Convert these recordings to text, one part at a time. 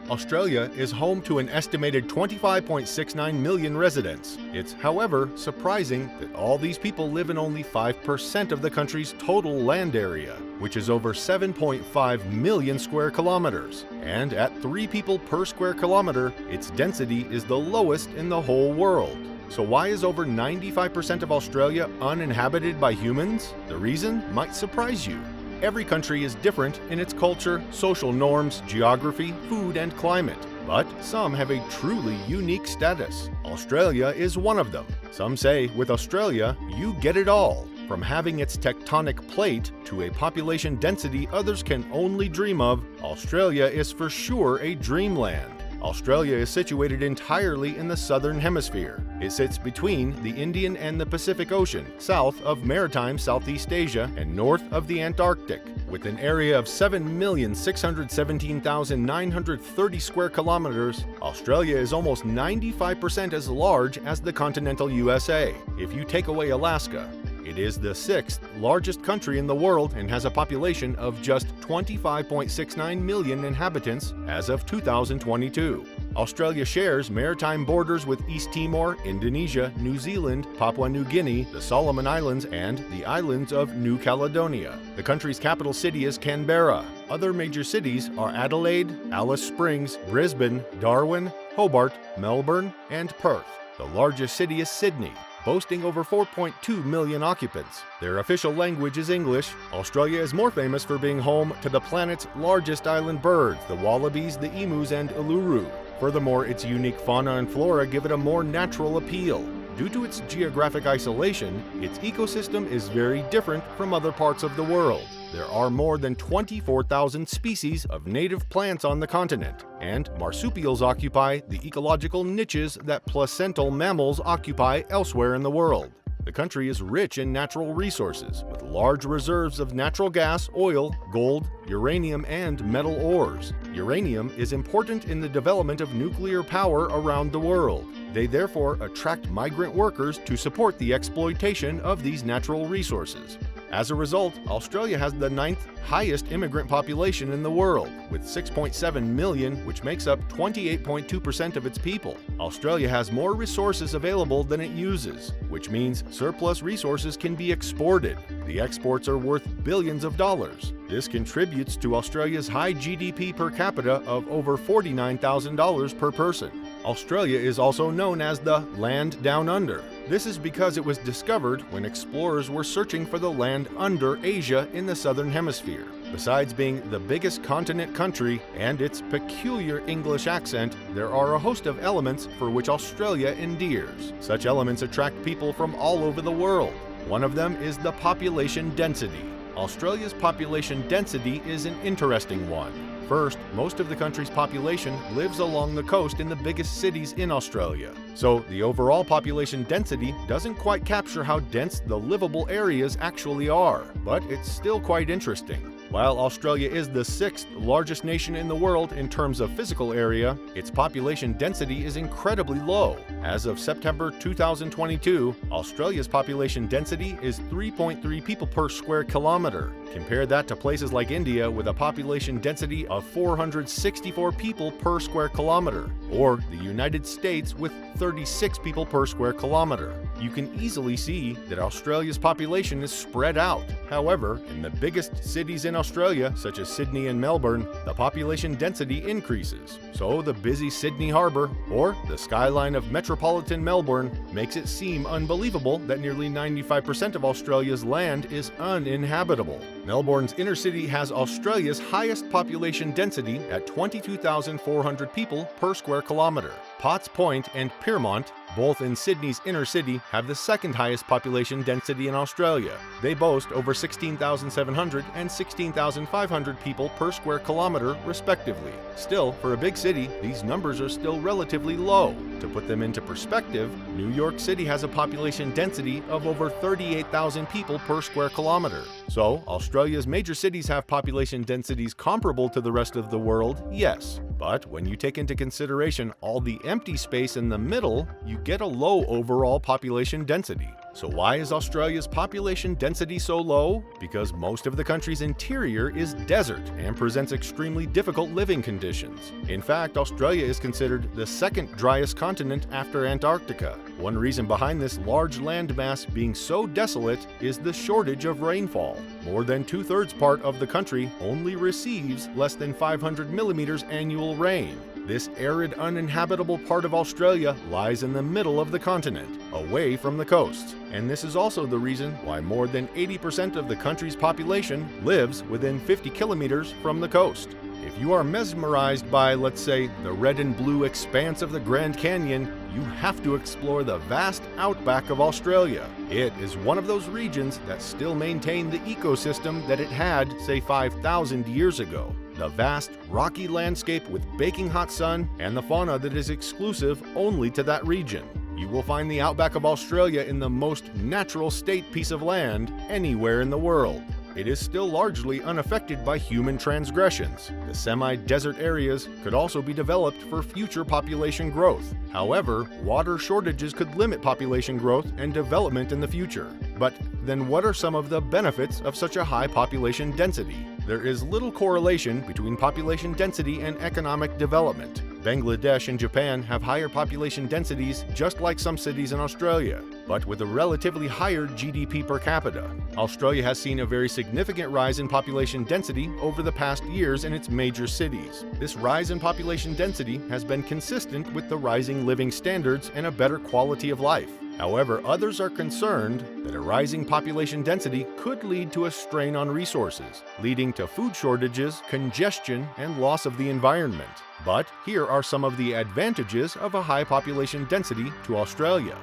Australia is home to an estimated 25.69 million residents. It's, however, surprising that all these people live in only 5% of the country's total land area, which is over 7.5 million square kilometers. And at 3 people per square kilometer, its density is the lowest in the whole world. So why is over 95% of Australia uninhabited by humans? The reason might surprise you. Every country is different in its culture, social norms, geography, food, and climate. But some have a truly unique status. Australia is one of them. Some say with Australia, you get it all. From having its tectonic plate to a population density others can only dream of, Australia is for sure a dreamland. Australia is situated entirely in the southern hemisphere. It sits between the Indian and the Pacific Ocean, south of maritime Southeast Asia and north of the Antarctic. With an area of 7,617,930 square kilometers, Australia is almost 95% as large as the continental USA. If you take away Alaska, it is the 6th largest country in the world and has a population of just 25.69 million inhabitants as of 2022. Australia shares maritime borders with East Timor, Indonesia, New Zealand, Papua New Guinea, the Solomon Islands, and the islands of New Caledonia. The country's capital city is Canberra. Other major cities are Adelaide, Alice Springs, Brisbane, Darwin, Hobart, Melbourne, and Perth. The largest city is Sydney, boasting over 4.2 million occupants. Their official language is English. Australia is more famous for being home to the planet's largest island birds, the wallabies, the emus, and uluru. Furthermore, its unique fauna and flora give it a more natural appeal. Due to its geographic isolation, its ecosystem is very different from other parts of the world. There are more than 24,000 species of native plants on the continent, and marsupials occupy the ecological niches that placental mammals occupy elsewhere in the world. The country is rich in natural resources, with large reserves of natural gas, oil, gold, uranium, and metal ores. Uranium is important in the development of nuclear power around the world. They therefore attract migrant workers to support the exploitation of these natural resources. As a result, Australia has the 9th highest immigrant population in the world, with 6.7 million, which makes up 28.2% of its people. Australia has more resources available than it uses, which means surplus resources can be exported. The exports are worth billions of dollars. This contributes to Australia's high GDP per capita of over $49,000 per person. Australia is also known as the Land Down Under. This is because it was discovered when explorers were searching for the land under Asia in the southern hemisphere. Besides being the biggest continent country and its peculiar English accent, there are a host of elements for which Australia endears. Such elements attract people from all over the world. One of them is the population density. Australia's population density is an interesting one. First, most of the country's population lives along the coast in the biggest cities in Australia. So the overall population density doesn't quite capture how dense the livable areas actually are, but it's still quite interesting. While Australia is the 6th largest nation in the world in terms of physical area, its population density is incredibly low. As of September 2022, Australia's population density is 3.3 people per square kilometer. Compare that to places like India with a population density of 464 people per square kilometer, or the United States with 36 people per square kilometer. You can easily see that Australia's population is spread out. However, in the biggest cities in Australia, such as Sydney and Melbourne, the population density increases. So the busy Sydney Harbour, or the skyline of metropolitan Melbourne, makes it seem unbelievable that nearly 95% of Australia's land is uninhabitable. Melbourne's inner city has Australia's highest population density at 22,400 people per square kilometre. Potts Point and Pyrmont, both in Sydney's inner city, have the 2nd highest population density in Australia. They boast over 16,700 and 16,500 people per square kilometre, respectively. Still, for a big city, these numbers are still relatively low. To put them into perspective, New York City has a population density of over 38,000 people per square kilometre. So, Australia's major cities have population densities comparable to the rest of the world, yes. But when you take into consideration all the empty space in the middle, you get a low overall population density. So why is Australia's population density so low? Because most of the country's interior is desert and presents extremely difficult living conditions. In fact, Australia is considered the second driest continent after Antarctica. One reason behind this large landmass being so desolate is the shortage of rainfall. More than two-thirds part of the country only receives less than 500 millimeters annual rain. This arid, uninhabitable part of Australia lies in the middle of the continent, away from the coast. And this is also the reason why more than 80% of the country's population lives within 50 kilometers from the coast. If you are mesmerized by, let's say, the red and blue expanse of the Grand Canyon, you have to explore the vast outback of Australia. It is one of those regions that still maintain the ecosystem that it had, say, 5,000 years ago. The vast, rocky landscape with baking hot sun and the fauna that is exclusive only to that region. You will find the outback of Australia in the most natural state piece of land anywhere in the world. It is still largely unaffected by human transgressions. The semi-desert areas could also be developed for future population growth. However, water shortages could limit population growth and development in the future. But then what are some of the benefits of such a high population density? There is little correlation between population density and economic development. Bangladesh and Japan have higher population densities just like some cities in Australia, but with a relatively higher GDP per capita. Australia has seen a very significant rise in population density over the past years in its major cities. This rise in population density has been consistent with the rising living standards and a better quality of life. However, others are concerned that a rising population density could lead to a strain on resources, leading to food shortages, congestion, and loss of the environment. But here are some of the advantages of a high population density to Australia.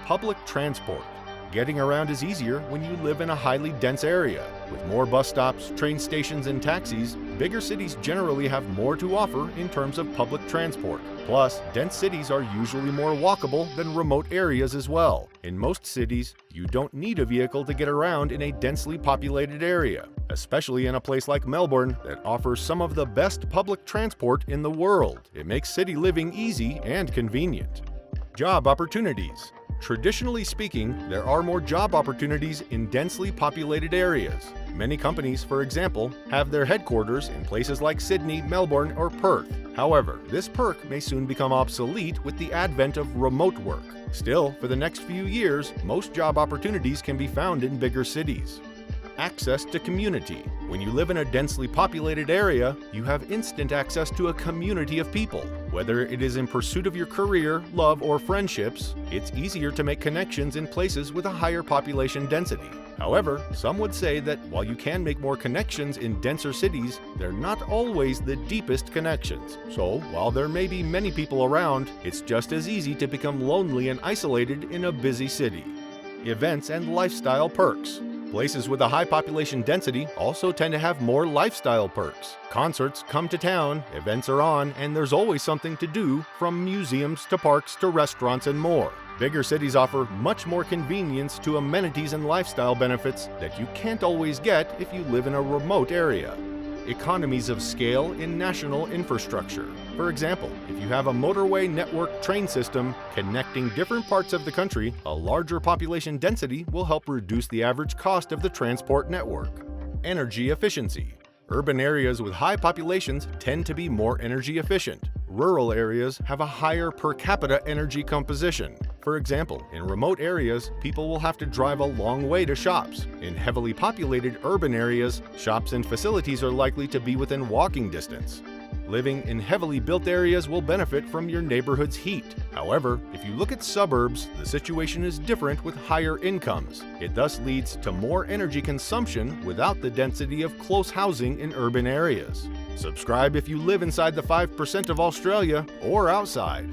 Public transport. Getting around is easier when you live in a highly dense area. With more bus stops, train stations, and taxis, bigger cities generally have more to offer in terms of public transport. Plus, dense cities are usually more walkable than remote areas as well. In most cities, you don't need a vehicle to get around in a densely populated area, especially in a place like Melbourne that offers some of the best public transport in the world. It makes city living easy and convenient. Job opportunities. Traditionally speaking, there are more job opportunities in densely populated areas. Many companies, for example, have their headquarters in places like Sydney, Melbourne, or Perth. However, this perk may soon become obsolete with the advent of remote work. Still, for the next few years, most job opportunities can be found in bigger cities. Access to community. When you live in a densely populated area, you have instant access to a community of people. Whether it is in pursuit of your career, love, or friendships, it's easier to make connections in places with a higher population density. However, some would say that while you can make more connections in denser cities, they're not always the deepest connections. So, while there may be many people around, it's just as easy to become lonely and isolated in a busy city. Events and lifestyle perks. Places with a high population density also tend to have more lifestyle perks. Concerts come to town, events are on, and there's always something to do, from museums to parks to restaurants and more. Bigger cities offer much more convenience to amenities and lifestyle benefits that you can't always get if you live in a remote area. Economies of scale in national infrastructure. For example, if you have a motorway network train system connecting different parts of the country, a larger population density will help reduce the average cost of the transport network. Energy efficiency. Urban areas with high populations tend to be more energy efficient. Rural areas have a higher per capita energy composition. For example, in remote areas, people will have to drive a long way to shops. In heavily populated urban areas, shops and facilities are likely to be within walking distance. Living in heavily built areas will benefit from your neighborhood's heat. However, if you look at suburbs, the situation is different with higher incomes. It thus leads to more energy consumption without the density of close housing in urban areas. Subscribe if you live inside the 5% of Australia or outside.